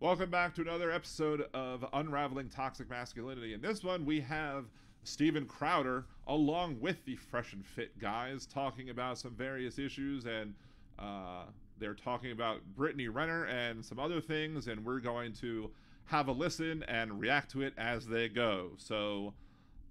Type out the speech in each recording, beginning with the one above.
Welcome back to another episode of Unravelling Toxic Masculinity. In this one, we have Steven Crowder, along with the Fresh and Fit guys, talking about some various issues, and they're talking about Brittany Renner and some other things, and we're going to have a listen and react to it as they go. So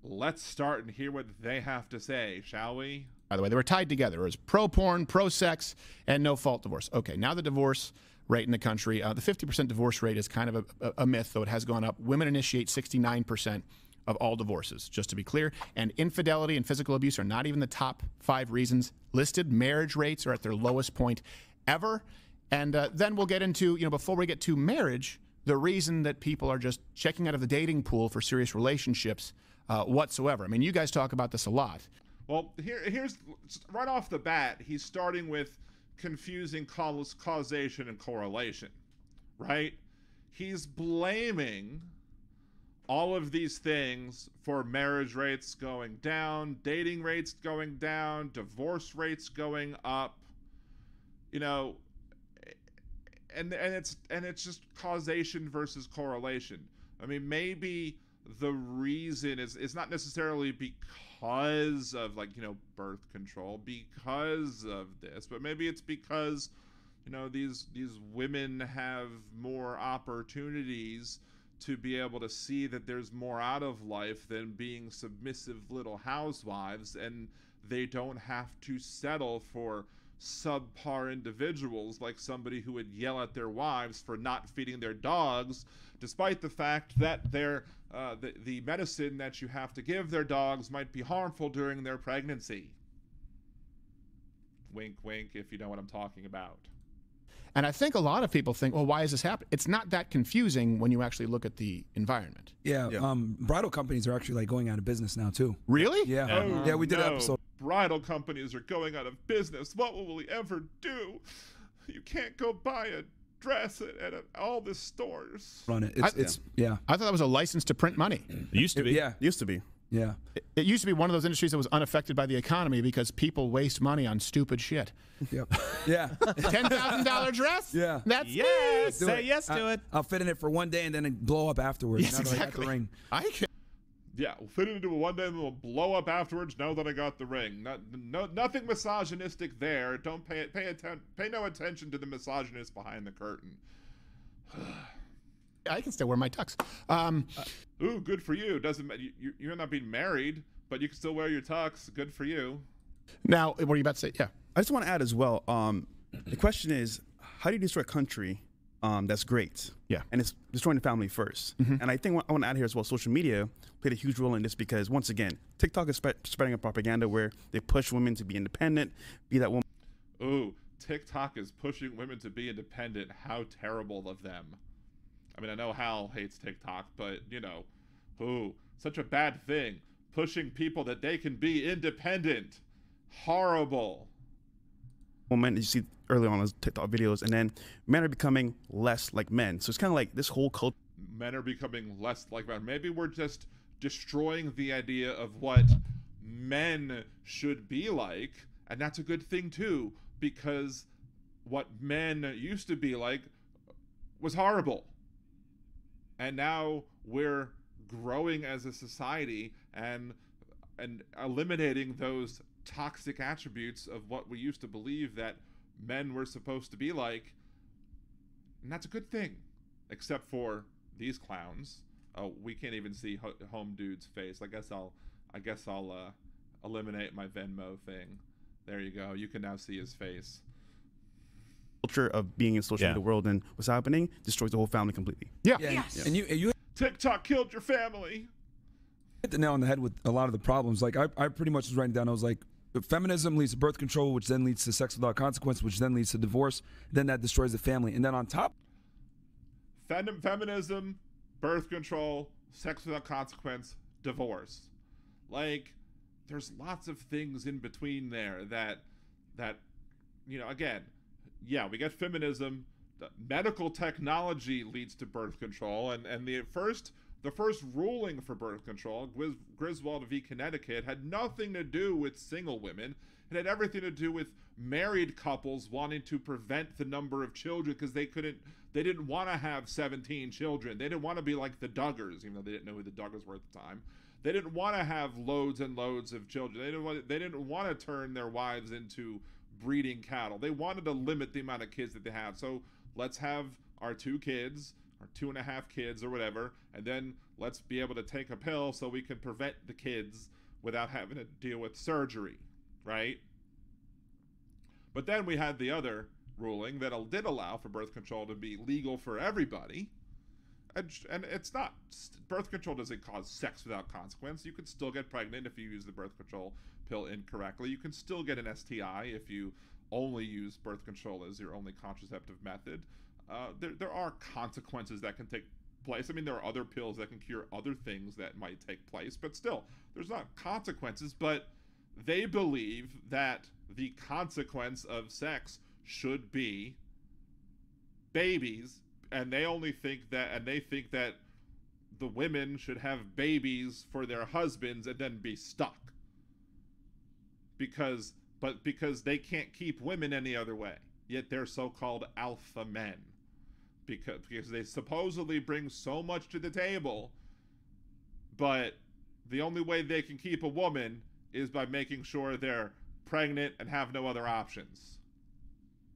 let's start and hear what they have to say, shall we? By the way, they were tied together. It was pro-porn, pro-sex, and no-fault divorce. Okay, now the divorce rate in the country, the 50% divorce rate is kind of a myth, though it has gone up. Women initiate 69% of all divorces, just to be clear. And infidelity and physical abuse are not even the top 5 reasons listed. Marriage rates are at their lowest point ever. And then we'll get into, before we get to marriage, the reason that people are just checking out of the dating pool for serious relationships whatsoever. I mean, you guys talk about this a lot. Well, here's right off the bat, he's starting with confusing causation and correlation, right? He's blaming all of these things for marriage rates going down, dating rates going down, divorce rates going up, and it's just causation versus correlation. I mean, maybe the reason is not necessarily because of birth control, because of this, but maybe it's because these women have more opportunities to be able to see that there's more out of life than being submissive little housewives, and they don't have to settle for subpar individuals like somebody who would yell at their wives for not feeding their dogs, despite the fact that the medicine that you have to give their dogs might be harmful during their pregnancy. Wink, wink, if you know what I'm talking about. And I think a lot of people think, well, why is this happening? It's not that confusing when you actually look at the environment. Yeah. Bridal companies are actually going out of business now too. Really? Yeah. Oh, yeah, we did an episode. Bridal companies are going out of business. What will we ever do? You can't go buy a dress at all the stores. Run it. Yeah. I thought that was a license to print money. It used to be. Yeah. It used to be. Yeah. It used to be one of those industries that was unaffected by the economy because people waste money on stupid shit. Yep. Yeah. $10,000 dress? Yeah. That's Yes. it. Say yes to it. I'll fit in it for one day and then it blow up afterwards. Yes, now that I got exactly. the ring. Yeah, we'll fit it into one day and we'll blow up afterwards. Know that I got the ring. Nothing misogynistic there. Don't pay no attention to the misogynist behind the curtain. I can still wear my tux. Ooh, good for you. Doesn't you're not being married, but you can still wear your tux. Good for you. Now, what are you about to say? Yeah. I just want to add as well. The question is, how do you destroy a country that's great? Yeah. And it's destroying the family first. And I think I want to add here as well, social media played a huge role in this because, once again, TikTok is spreading a propaganda where they push women to be independent, be that woman. Ooh, TikTok is pushing women to be independent. How terrible of them. I mean, I know Hal hates TikTok, but, ooh, such a bad thing. Pushing people that they can be independent. Horrible. Women you see early on those TikTok videos, and then men are becoming less like men. So it's kind of like this whole culture. Men are becoming less like men. Maybe we're just destroying the idea of what men should be like, and that's a good thing too, because what men used to be like was horrible. And now we're growing as a society and eliminating those toxic attributes of what we used to believe that men were supposed to be like. And that's a good thing, except for these clowns. Oh, we can't even see Home Dude's face. I guess I'll eliminate my Venmo thing. There you go. You can now see his face. Culture of being in social media world, and what's happening destroys the whole family completely. Yeah. Yes. And you TikTok killed your family. hit the nail on the head with a lot of the problems. Like I pretty much was writing down, I was like, feminism leads to birth control, which then leads to sex without consequence, which then leads to divorce. Then that destroys the family. And then on top, feminism, birth control, sex without consequence, divorce. Like, there's lots of things in between there that you know, again, yeah, we get feminism. Medical technology leads to birth control, and the first The first ruling for birth control, Griswold v. Connecticut, had nothing to do with single women. It had everything to do with married couples wanting to prevent the number of children because they didn't want to have 17 children. They didn't want to be like the Duggars, even though they didn't know who the Duggars were at the time. They didn't want to have loads and loads of children. They didn't want to turn their wives into breeding cattle. They wanted to limit the amount of kids that they have. So let's have our 2 kids, or 2.5 kids or whatever, and then let's be able to take a pill so we can prevent the kids without having to deal with surgery, right? But then we had the other ruling that did allow for birth control to be legal for everybody. And it's not, birth control doesn't cause sex without consequence. You can still get pregnant if you use the birth control pill incorrectly. You can still get an STI if you only use birth control as your only contraceptive method. There are consequences that can take place. I mean, there are other pills that can cure other things that might take place, but still, there's not consequences. But they believe that the consequence of sex should be babies, and they think that the women should have babies for their husbands and then be stuck. Because they can't keep women any other way. Yet they're so-called alpha men. Because they supposedly bring so much to the table, but the only way they can keep a woman is by making sure they're pregnant and have no other options.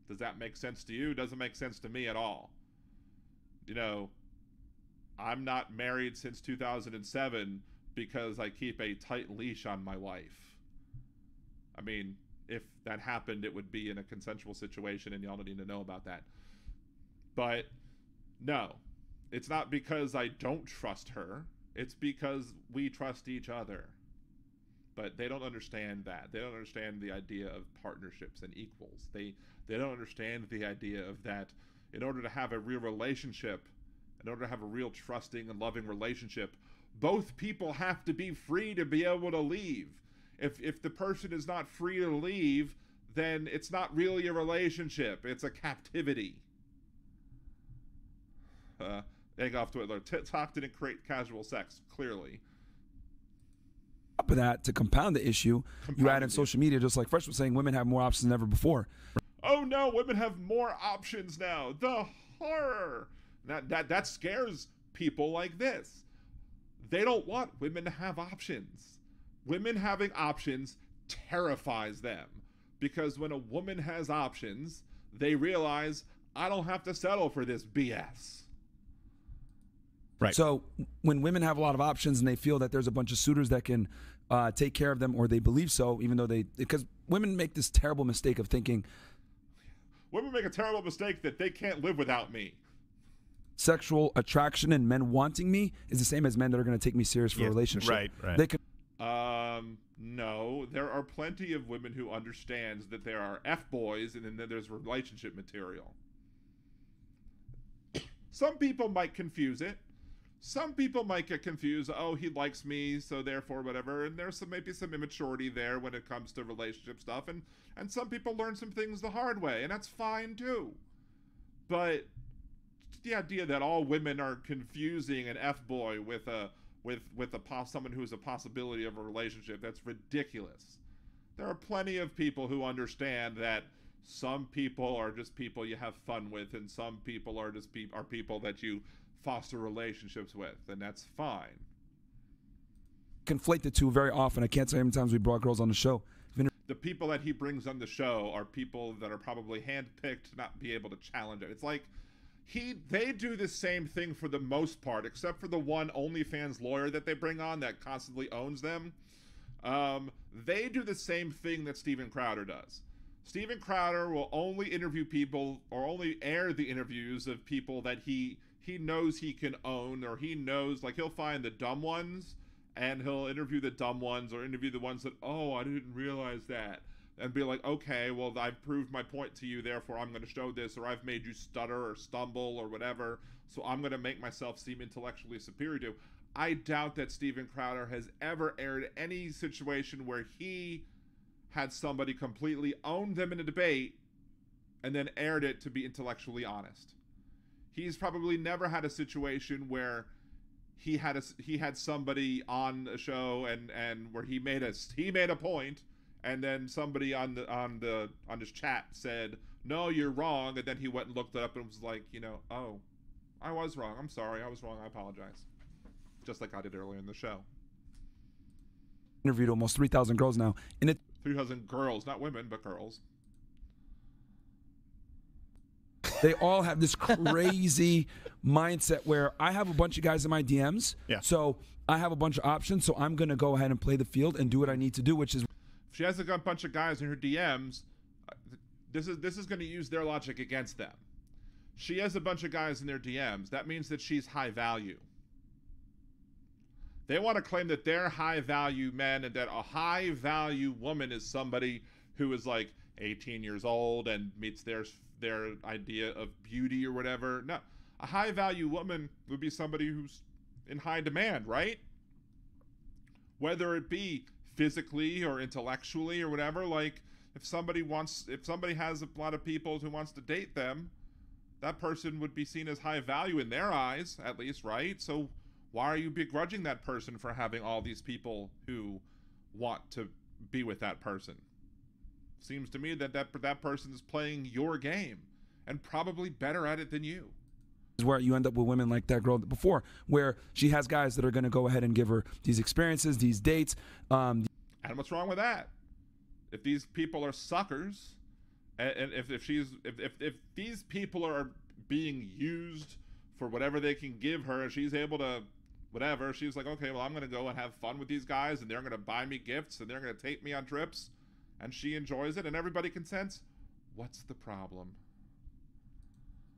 Does that make sense to you? Doesn't make sense to me at all. You know, I'm not married since 2007 because I keep a tight leash on my wife. I mean, if that happened, it would be in a consensual situation, and y'all don't need to know about that. But no, it's not because I don't trust her. It's because we trust each other. But they don't understand that. They don't understand the idea of partnerships and equals. They don't understand the idea of that in order to have a real relationship, in order to have a real trusting and loving relationship, both people have to be free to be able to leave. If the person is not free to leave, then it's not really a relationship. It's a captivity. Egg off to it. TikTok didn't create casual sex, clearly. Top of that, to compound the issue, you add in social media, just like Fresh was saying, women have more options than ever before. Oh no, women have more options now. The horror. That scares people like this. They don't want women to have options. Women having options terrifies them. Because when a woman has options, they realize, I don't have to settle for this BS. Right. So when women have a lot of options and they feel that there's a bunch of suitors that can take care of them, or they believe so, even though because women make this terrible mistake of thinking. Women make a terrible mistake that they can't live without me. Sexual attraction and men wanting me is the same as men that are going to take me serious for a relationship. Right. They can. No, there are plenty of women who understands that there are F-boys and then there's relationship material. Some people might confuse it. Some people might get confused. Oh, he likes me, so therefore whatever. And there's maybe some immaturity there when it comes to relationship stuff. And some people learn some things the hard way, and that's fine too. But the idea that all women are confusing an F-boy with someone who's a possibility of a relationship, that's ridiculous. There are plenty of people who understand that some people are just people you have fun with, and some people are just people that you foster relationships with, and that's fine. Conflate the two very often. I can't say how many times we brought girls on the show. The people that he brings on the show are people that are probably handpicked to not be able to challenge it. It's like they do the same thing for the most part, except for the one OnlyFans lawyer that they bring on that constantly owns them. They do the same thing that Steven Crowder does. Steven Crowder will only interview people, or only air the interviews of people that he knows he can own, or he knows, like, he'll find the dumb ones and he'll interview the dumb ones, or interview the ones that, oh, I didn't realize that, and be like, okay, well, I've proved my point to you, therefore I'm going to show this, or I've made you stutter or stumble or whatever, so I'm going to make myself seem intellectually superior to. I doubt that Steven Crowder has ever aired any situation where he had somebody completely own them in a debate and then aired it to be intellectually honest. He's probably never had a situation where he had somebody on a show and where he made a point, and then somebody on his chat said, no, you're wrong, and then he went and looked it up and was like, oh, I was wrong, I'm sorry, I was wrong, I apologize, just like I did earlier in the show. Interviewed almost 3,000 girls now, and it 3,000 girls, not women, but girls. They all have this crazy mindset where I have a bunch of guys in my DMs, so I have a bunch of options, so I'm going to go ahead and play the field and do what I need to do, which is... If she has a bunch of guys in her DMs, this is going to use their logic against them. She has a bunch of guys in their DMs. That means that she's high value. They want to claim that they're high value men and that a high value woman is somebody who is like 18 years old and meets their idea of beauty or whatever. No, a high value woman would be somebody who's in high demand, right? Whether it be physically or intellectually or whatever. Like if somebody has a lot of people who wants to date them, that person would be seen as high value in their eyes, at least, right? So why are you begrudging that person for having all these people who want to be with that person? Seems to me that person is playing your game and probably better at it than you. Is where you end up with women like that girl before, where she has guys that are going to go ahead and give her these experiences, these dates. And what's wrong with that? If these people are suckers, and if these people are being used for whatever they can give her, and she's able to whatever, she's like, okay, well, I'm going to go and have fun with these guys, and they're going to buy me gifts, and they're going to take me on trips, and she enjoys it, and everybody consents. What's the problem?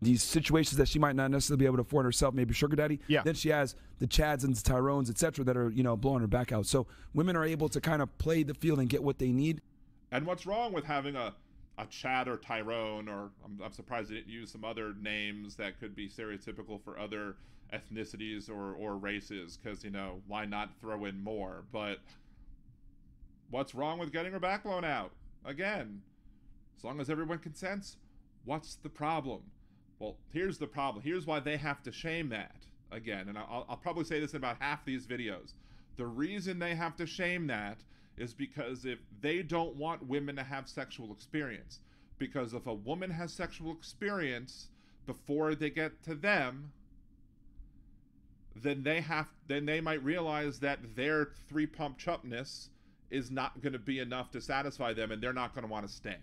These situations that she might not necessarily be able to afford herself, maybe sugar daddy. Yeah. Then she has the Chads and the Tyrones, etc., that are blowing her back out. So women are able to kind of play the field and get what they need. And what's wrong with having a Chad or Tyrone, or I'm surprised they didn't use some other names that could be stereotypical for other ethnicities or races, because why not throw in more? But what's wrong with getting her back blown out? Again, as long as everyone consents, what's the problem? Well, here's the problem. Here's why they have to shame that. Again, and I'll probably say this in about half these videos. The reason they have to shame that is because if they don't want women to have sexual experience. Because if a woman has sexual experience before they get to them, then they might realize that their three-pump chupness is not going to be enough to satisfy them, and they're not going to want to stay.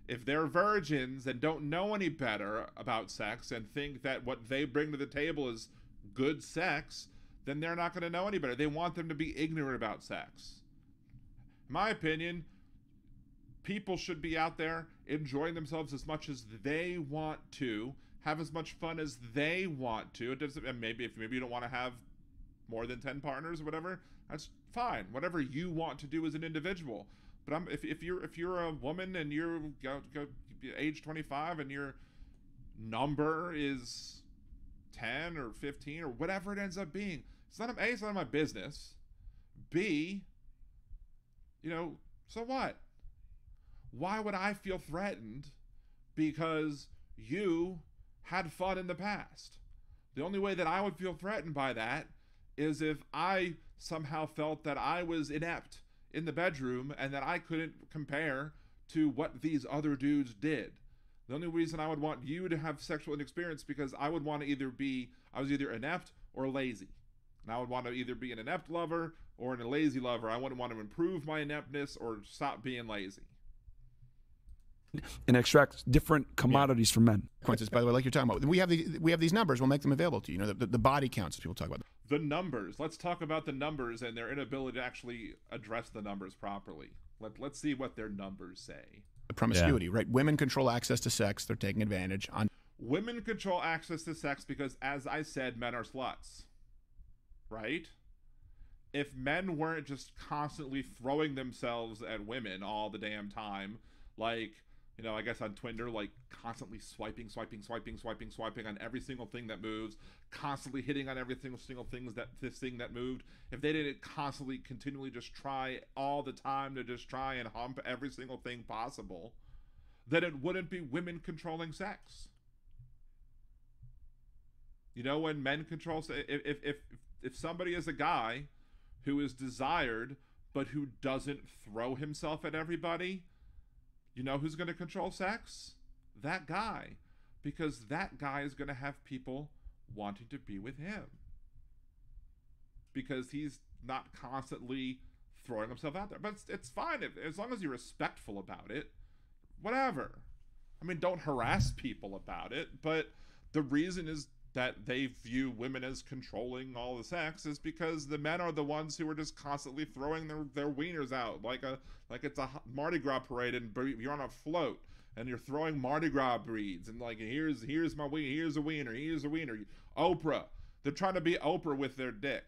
If they're virgins and don't know any better about sex and think that what they bring to the table is good sex, then they're not going to know any better. They want them to be ignorant about sex. In my opinion, people should be out there enjoying themselves as much as they want to, have as much fun as they want to. It doesn't, and maybe you don't want to have more than 10 partners or whatever, that's fine. Whatever you want to do as an individual. But if you're a woman and you're age 25 and your number is 10 or 15 or whatever it ends up being, it's none of my business. B, so what? Why would I feel threatened because you had fun in the past? The only way that I would feel threatened by that is if I somehow felt that I was inept in the bedroom and that I couldn't compare to what these other dudes did. The only reason I would want you to have sexual inexperience because I would want to I was either inept or lazy. And I would want to either be an inept lover or a lazy lover. I wouldn't want to improve my ineptness or stop being lazy. And extract different commodities from men. Consequences, by the way, like you're talking about. We have these numbers. We'll make them available to you. The body counts people talk about. The numbers. Let's talk about the numbers and their inability to actually address the numbers properly. Let's see what their numbers say. The promiscuity, right? Women control access to sex. They're taking advantage. Women control access to sex because, as I said, men are sluts. Right? If men weren't just constantly throwing themselves at women all the damn time, like, I guess on Twitter, like constantly swiping on every single thing that moves, constantly hitting on every single thing that moved. If they didn't constantly, continually just try all the time to just try and hump every single thing possible, then it wouldn't be women controlling sex. You know when men control, if somebody is a guy who is desired but who doesn't throw himself at everybody, you know who's going to control sex? That guy. Because that guy is going to have people wanting to be with him. Because he's not constantly throwing himself out there. But it's fine as long as you're respectful about it. Whatever. I mean, don't harass people about it. But the reason is that they view women as controlling all the sex is because the men are the ones who are just constantly throwing their wieners out like it's a Mardi Gras parade and you're on a float and you're throwing Mardi Gras beads and like here's my wiener, here's a wiener. Oprah, they're trying to be Oprah with their dick.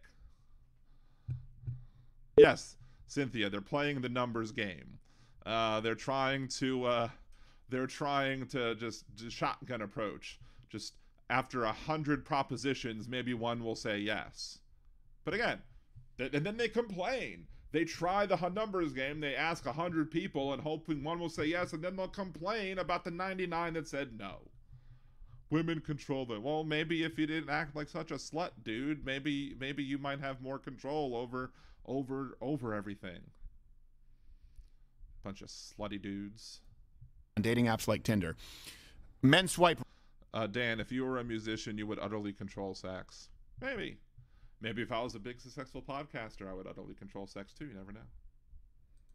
Yes, Cynthia, they're playing the numbers game. They're trying to just shotgun approach. Just after 100 propositions, maybe one will say yes. But again, and then they complain. They try the numbers game. They ask 100 people and hoping one will say yes, and then they'll complain about the 99 that said no. Women control them. Well, maybe if you didn't act like such a slut, dude, maybe you might have more control over everything. Bunch of slutty dudes. On dating apps like Tinder, men swipe. Dan, if you were a musician, you would utterly control sex. Maybe if I was a big successful podcaster, I would utterly control sex too. You never know.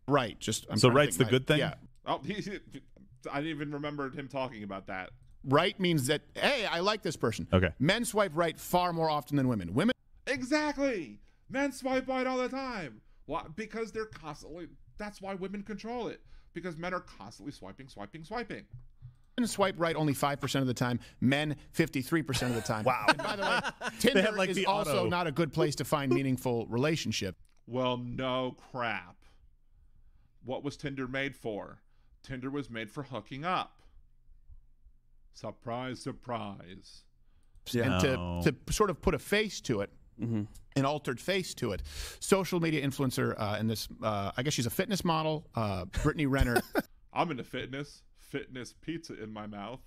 Right. So right's the good thing? Yeah. Oh, I didn't even remember him talking about that. Right means that, hey, I like this person. Okay. Men swipe right far more often than women. Women. Exactly. Men swipe right all the time. Why? Because they're constantly. That's why women control it. Because men are constantly swiping. Women swipe right only 5% of the time. Men 53% of the time. Wow. And by the way, Tinder like is the also auto. not a good place to find meaningful relationship. Well, no crap. What was Tinder made for? Tinder was made for hooking up. Surprise, surprise. And to sort of put a face to it, an altered face to it. Social media influencer, and this, I guess she's a fitness model, Brittany Renner. I'm into fitness pizza in my mouth.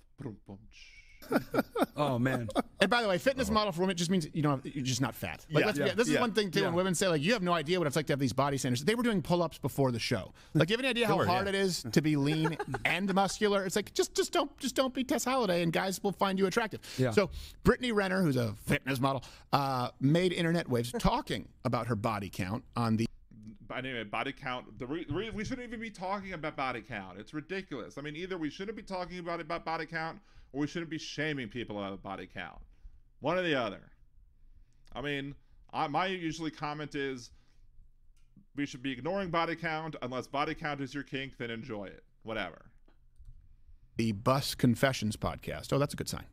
Oh man! And by the way, fitness model for women just means you're just not fat. Like, this is one thing too. When women say like, "You have no idea what it's like to have these body standards," they were doing pull-ups before the show. Like, do you have any idea how hard it is to be lean and muscular? It's like just don't be Tess Holliday, and guys will find you attractive. Yeah. So Brittany Renner, who's a fitness model, made internet waves talking about her body count on the. Anyway, body count. We shouldn't even be talking about body count. It's ridiculous. I mean, either we shouldn't be talking about body count, or we shouldn't be shaming people about body count. One or the other. I mean, my usually comment is we should be ignoring body count unless body count is your kink. Then enjoy it. Whatever. The Bus Confessions podcast. Oh, that's a good sign.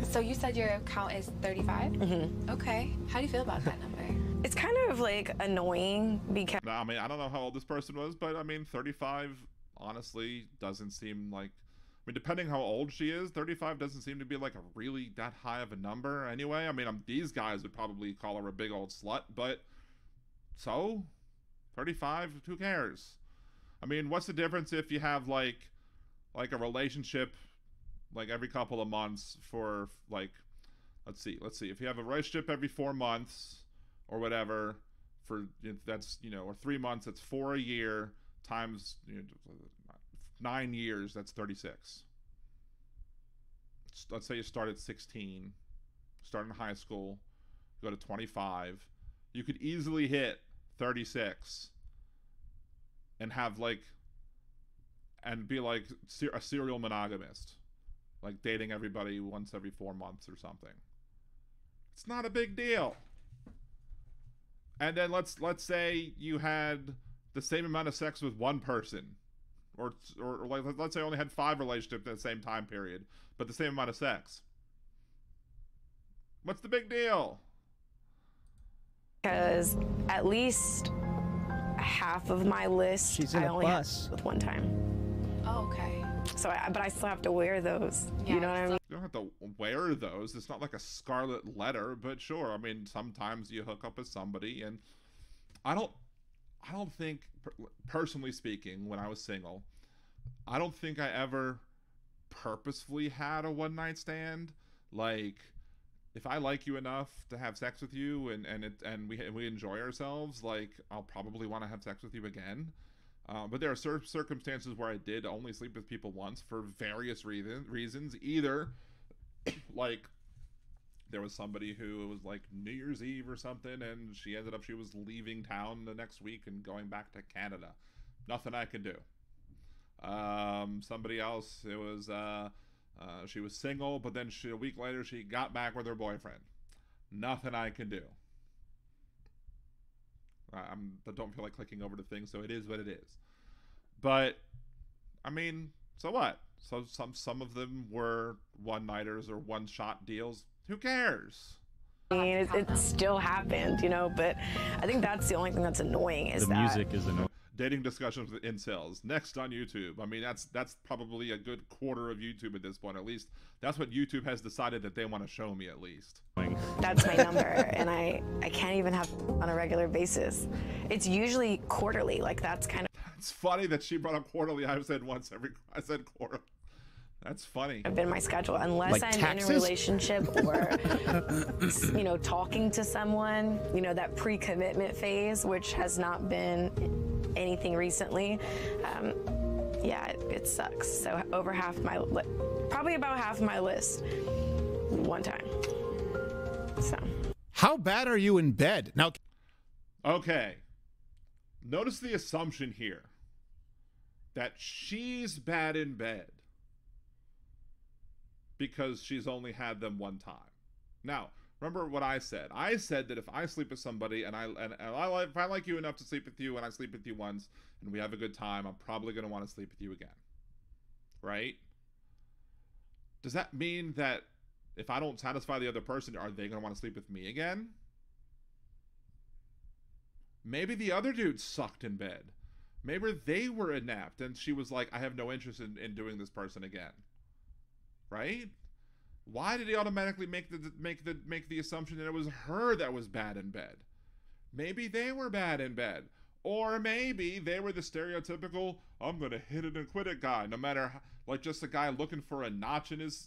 So you said your count is 35? Mm-hmm. Okay. How do you feel about that number? It's kind of like annoying because I mean, I don't know how old this person was, but I mean, 35 honestly doesn't seem like. I mean, depending how old she is, 35 doesn't seem to be like a really that high of a number anyway. I mean, these guys would probably call her a big old slut, but so 35, who cares? I mean, what's the difference if you have like a relationship like every couple of months for like, let's see, if you have a relationship every 4 months or whatever, for that's or 3 months, that's 4 a year times 9 years, that's 36. Let's say you start at 16, start in high school, go to 25, you could easily hit 36 and have and be like a serial monogamist, like dating everybody once every 4 months or something. It's not a big deal. And then let's say you had the same amount of sex with one person, or like let's say you only had 5 relationships in the same time period, but the same amount of sex. What's the big deal? because at least half of my list I only had with one time. Oh, okay. So, but I still have to wear those. Yeah, you know what I mean? You don't have to wear those. It's not like a scarlet letter, but sure. I mean, sometimes you hook up with somebody, and I don't think, personally speaking, when I was single, I don't think I ever purposefully had a one-night stand. Like, if I like you enough to have sex with you and we enjoy ourselves, like, I'll probably want to have sex with you again. But there are circumstances where I did only sleep with people once for various reasons. Either, like, there was somebody who was like New Year's Eve or something, and she was leaving town the next week and going back to Canada. Nothing I could do. Somebody else, it was, she was single, but then a week later she got back with her boyfriend. Nothing I can do. I don't feel like clicking over to things, so it is what it is. But I mean, so what? So some of them were one-nighters or one-shot deals. Who cares? I mean, it still happened, you know, but I think that's the only thing that's annoying is the music is annoying. Dating discussions with incels next on YouTube. I mean, that's probably a good quarter of YouTube at this point. At least that's what YouTube has decided that they want to show me. At least that's my number, and I can't even have on a regular basis. It's usually quarterly. Like that's kind of. It's funny that she brought up quarterly. I said quarterly. That's funny. I've been my schedule unless like I'm taxes? in a relationship or you know, talking to someone. You know, that pre-commitment phase, which has not been anything recently. Yeah, it sucks. So over half my, probably about half my list, one time. So. How bad are you in bed? Now, okay. Notice the assumption here that she's bad in bed because she's only had them one time. Now, remember what I said. I said that if I sleep with somebody if I like you enough to sleep with you and I sleep with you once and we have a good time, I'm probably going to want to sleep with you again. Right? Does that mean that if I don't satisfy the other person, are they going to want to sleep with me again? Maybe the other dude sucked in bed. Maybe they were inept and she was like, I have no interest in doing this person again. Right? Why did he automatically make the assumption that it was her that was bad in bed? Maybe they were bad in bed. Or maybe they were the stereotypical, I'm gonna hit it and quit it guy, no matter how, like just a guy looking for a notch in his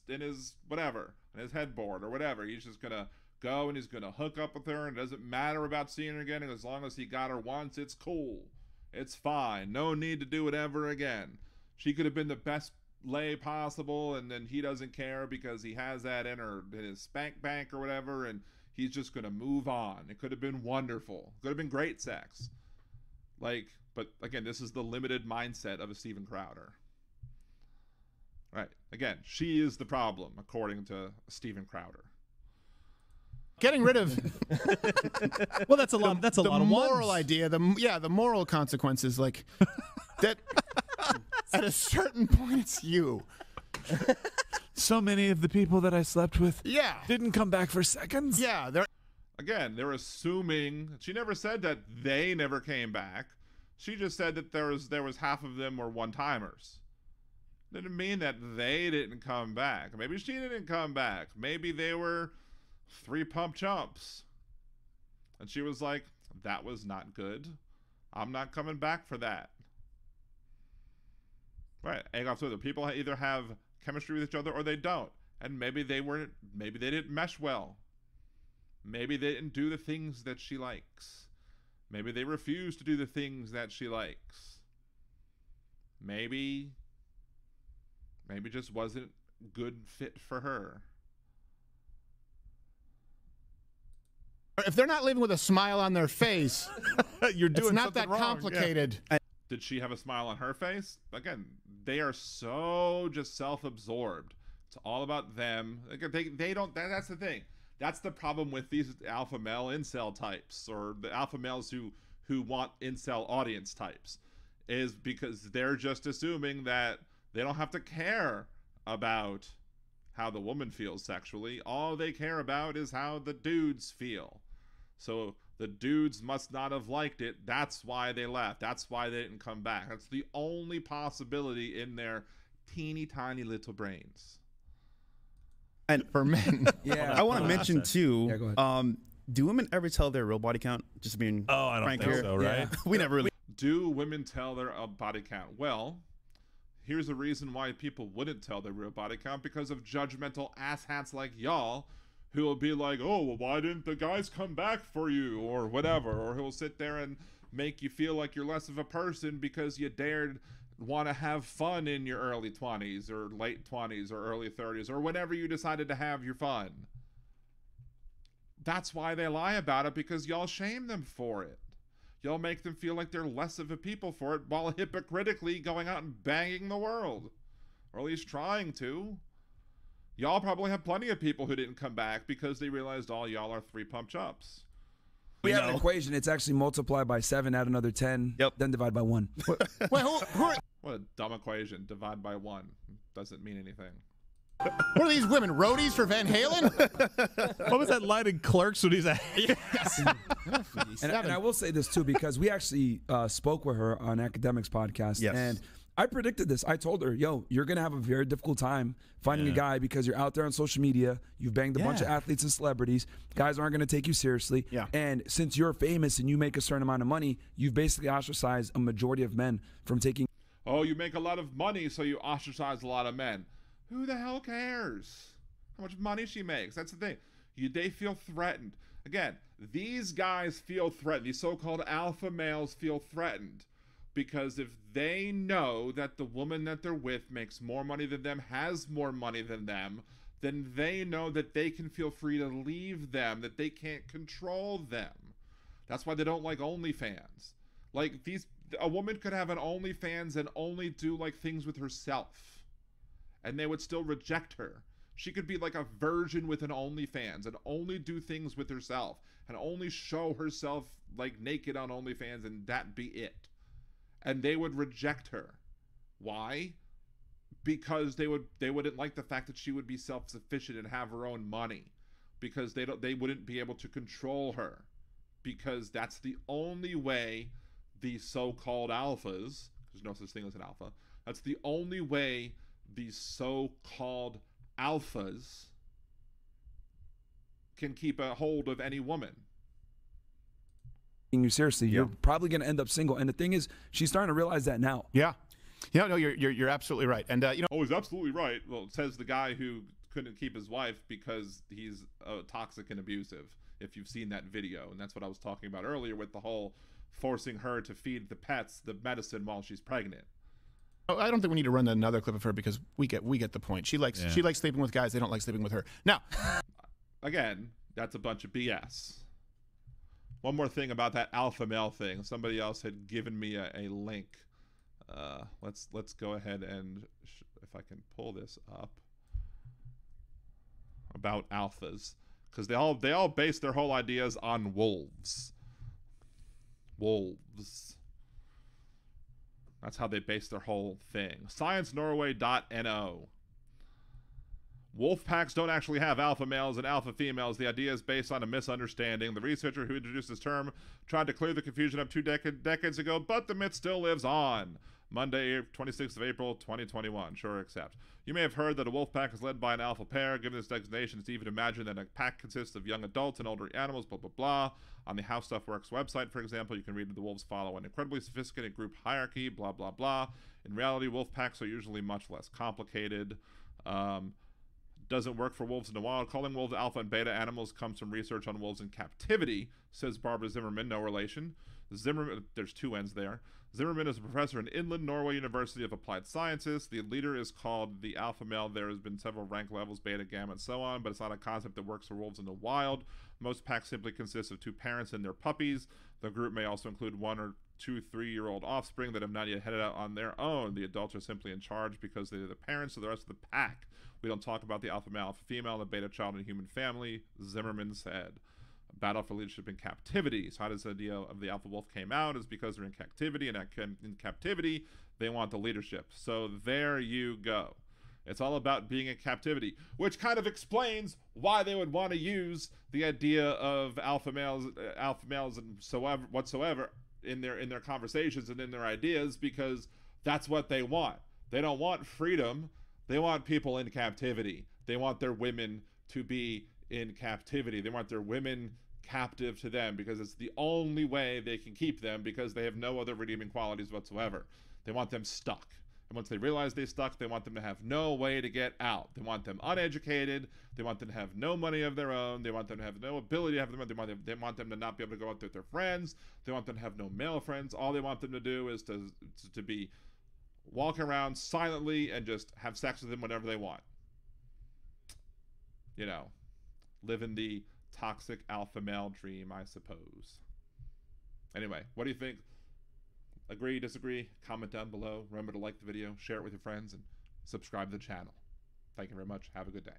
whatever, in his headboard or whatever. He's just gonna go and he's gonna hook up with her and it doesn't matter about seeing her again, and as long as he got her once, it's cool. It's fine. No need to do it ever again. She could have been the best lay possible, and then he doesn't care because he has that in his spank bank or whatever, and he's just gonna move on. It could have been wonderful. Could have been great sex. Like, but again, this is the limited mindset of a Steven Crowder. Right. Again, she is the problem, according to Steven Crowder. getting rid of well, that's a lot. That's a lot of moral ones. idea. The moral consequences, like that. At a certain point, it's you. So many of the people that I slept with, Yeah. didn't come back for seconds. Yeah, They're assuming. She never said that they never came back. She just said that there was half of them were one-timers. Didn't mean that they didn't come back. Maybe she didn't come back. Maybe they were 3 pump chumps. And she was like, that was not good. I'm not coming back for that. Right. And people either have chemistry with each other or they don't. And maybe they didn't mesh well. Maybe they didn't do the things that she likes. Maybe they refuse to do the things that she likes. Maybe just wasn't good fit for her. if they're not leaving with a smile on their face, You're doing it's not something that wrong. complicated. Yeah. Did she have a smile on her face? Again, they are so just self-absorbed. It's all about them. They don't. That's the thing. That's the problem with these alpha male incel types, or the alpha males who want incel audience types, is because they're just assuming that they don't have to care about how the woman feels sexually. All they care about is how the dudes feel. So the dudes must not have liked it. That's why they left. That's why they didn't come back. That's the only possibility in their teeny tiny little brains. And For men. Yeah. I want to mention Nonsense. too. Yeah, go ahead. Do women ever tell their real body count? Just being I don't frank think here. so, right? We never really. Do women tell their body count? Well, here's a reason why people wouldn't tell their real body count: because of judgmental asshats like y'all who will be like, oh, well, why didn't the guys come back for you, or whatever, or he'll sit there and make you feel like you're less of a person because you dared want to have fun in your early 20s or late 20s or early 30s or whenever you decided to have your fun. That's why they lie about it, because y'all shame them for it. Y'all make them feel like they're less of a people for it, while hypocritically going out and banging the world, or at least trying to. Y'all probably have plenty of people who didn't come back because they realized all y'all are 3 pump chops. We have an equation. It's actually multiply by 7, add another 10, then divide by 1. Wait, who are What a dumb equation. Divide by 1. Doesn't mean anything. what are these women? Roadies for Van Halen? What was that line in Clerks when he's at? Yes. And I will say this too, because we actually spoke with her on Academics podcast, Yes. and I predicted this. I told her, yo, you're going to have a very difficult time finding a guy because you're out there on social media. You've banged a bunch of athletes and celebrities. Guys aren't going to take you seriously. Yeah. And since you're famous and you make a certain amount of money, you've basically ostracized a majority of men from taking. Oh, you make a lot of money, so you ostracize a lot of men. Who the hell cares how much money she makes? That's the thing. They feel threatened. Again, these guys feel threatened. These so-called alpha males feel threatened. Because if they know that the woman that they're with makes more money than them, has more money than them, then they know that they can feel free to leave them, that they can't control them. That's why they don't like OnlyFans. Like, a woman could have an OnlyFans and only do, like, things with herself, and they would still reject her. She could be like a virgin with an OnlyFans and only do things with herself and only show herself, like, naked on OnlyFans, and that be it. And they would reject her. Why? Because they wouldn't like the fact that she would be self-sufficient and have her own money, because they wouldn't be able to control her, because that's the only way these so-called alphas, there's no such thing as an alpha, that's the only way these so-called alphas can keep a hold of any woman. You seriously, you're probably going to end up single. And the thing is, she's starting to realize that now. Yeah. Yeah, no, you're absolutely right. And you know, Oh, he's absolutely right. Well, it says the guy who couldn't keep his wife because he's toxic and abusive, if you've seen that video. And that's what I was talking about earlier with the whole forcing her to feed the pets the medicine while she's pregnant. I don't think we need to run another clip of her, because we get the point. She likes sleeping with guys. They don't like sleeping with her. Now, again, that's a bunch of BS. One more thing about that alpha male thing. Somebody else had given me a link. Let's go ahead and if I can pull this up, about alphas, because they all base their whole ideas on wolves. Wolves. That's how they base their whole thing. ScienceNorway.no. Wolf packs don't actually have alpha males and alpha females. The idea is based on a misunderstanding. The researcher who introduced this term tried to clear the confusion up 2 decades ago, but the myth still lives on. Monday, 26th of April, 2021. Sure, accept. You may have heard that a wolf pack is led by an alpha pair. Given this designation, it's easy to imagine that a pack consists of young adults and older animals, blah, blah, blah. On the How Stuff Works website, for example, you can read that the wolves follow an incredibly sophisticated group hierarchy, blah, blah, blah. In reality, wolf packs are usually much less complicated. Doesn't work for wolves in the wild. Calling wolves alpha and beta animals comes from research on wolves in captivity, says Barbara Zimmerman, no relation. Zimmerman, there's 2 N's there. Zimmerman is a professor in Inland Norway University of Applied Sciences. The leader is called the alpha male. There has been several rank levels, beta, gamma, and so on, but it's not a concept that works for wolves in the wild. Most packs simply consist of 2 parents and their puppies. The group may also include 1 or 2 3-year-old offspring that have not yet headed out on their own. The adults are simply in charge because they're the parents of the rest of the pack. We don't talk about the alpha male, alpha female, the beta child, and human family, Zimmerman said. Battle for leadership in captivity. So how does the idea of the alpha wolf came out is because they're in captivity, and in captivity, they want the leadership. So there you go. It's all about being in captivity, which kind of explains why they would want to use the idea of alpha males and whatsoever in their conversations and in their ideas, because that's what they want. They don't want freedom. They want people in captivity. They want their women to be in captivity. They want their women captive to them, because it's the only way they can keep them, because they have no other redeeming qualities whatsoever. They want them stuck. And once they realize they stuck, they want them to have no way to get out. They want them uneducated. They want them to have no money of their own. They want them to have no ability to have them. They want them to not be able to go out with their friends. They want them to have no male friends. All they want them to do is to be walking around silently and just have sex with them whenever they want. You know, living the toxic alpha male dream, I suppose. Anyway, what do you think? Agree, disagree? Comment down below. Remember to like the video, share it with your friends, and subscribe to the channel. Thank you very much. Have a good day.